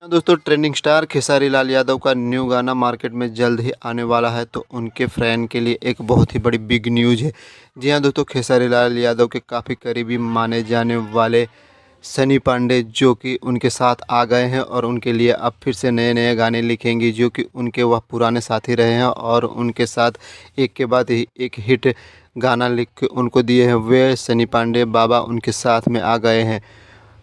दोस्तों, trending star Khesari Lal Yadav का new गाना मार्केट में जल्द ही आने वाला है। तो उनके फैन के लिए एक बहुत ही बड़ी बिग न्यूज़ है। जी हाँ दोस्तों, खेसारी लाल यादव के काफ़ी करीबी माने जाने वाले सनी पांडे जो कि उनके साथ आ गए हैं और उनके लिए अब फिर से नए नए गाने लिखेंगे, जो कि उनके वह पुराने साथी रहे हैं और उनके साथ एक के बाद एक हिट गाना लिख के उनको दिए हैं। वे सनी पांडे बाबा उनके साथ में आ गए हैं।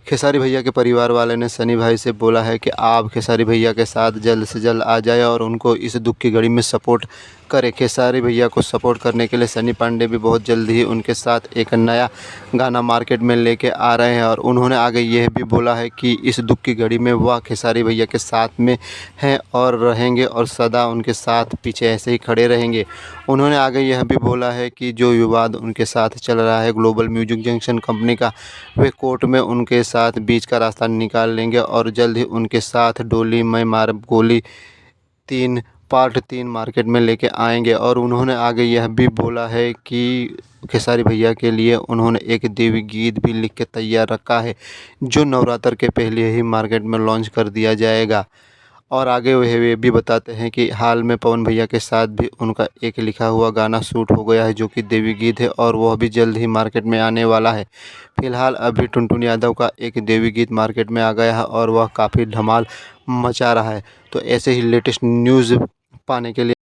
खेसारी भैया के परिवार वाले ने सनी भाई से बोला है कि आप खेसारी भैया के साथ जल्द से जल्द आ जाए और उनको इस दुख की घड़ी में सपोर्ट करें। खेसारी भैया को सपोर्ट करने के लिए सनी पांडे भी बहुत जल्द ही उनके साथ एक नया गाना मार्केट में लेके आ रहे हैं और उन्होंने आगे यह भी बोला है कि इस दुख की घड़ी में वह खेसारी भैया के साथ में हैं और रहेंगे और सदा उनके साथ पीछे ऐसे ही खड़े रहेंगे। उन्होंने आगे यह भी बोला है कि जो विवाद उनके साथ चल रहा है ग्लोबल म्यूजिक जंक्शन कंपनी का, वे कोर्ट में उनके साथ बीच का रास्ता निकाल लेंगे और जल्द ही उनके साथ डोली में मार गोली 3 पार्ट 3 मार्केट में लेके आएंगे। और उन्होंने आगे यह भी बोला है कि खेसारी भैया के लिए उन्होंने एक देवी गीत भी लिख के तैयार रखा है, जो नवरात्र के पहले ही मार्केट में लॉन्च कर दिया जाएगा। और आगे वह ये भी बताते हैं कि हाल में पवन भैया के साथ भी उनका एक लिखा हुआ गाना शूट हो गया है, जो कि देवी गीत है और वह भी जल्द ही मार्केट में आने वाला है। फिलहाल अभी टुनटुन यादव का एक देवी गीत मार्केट में आ गया है और वह काफ़ी धमाल मचा रहा है। तो ऐसे ही लेटेस्ट न्यूज़ पाने के लिए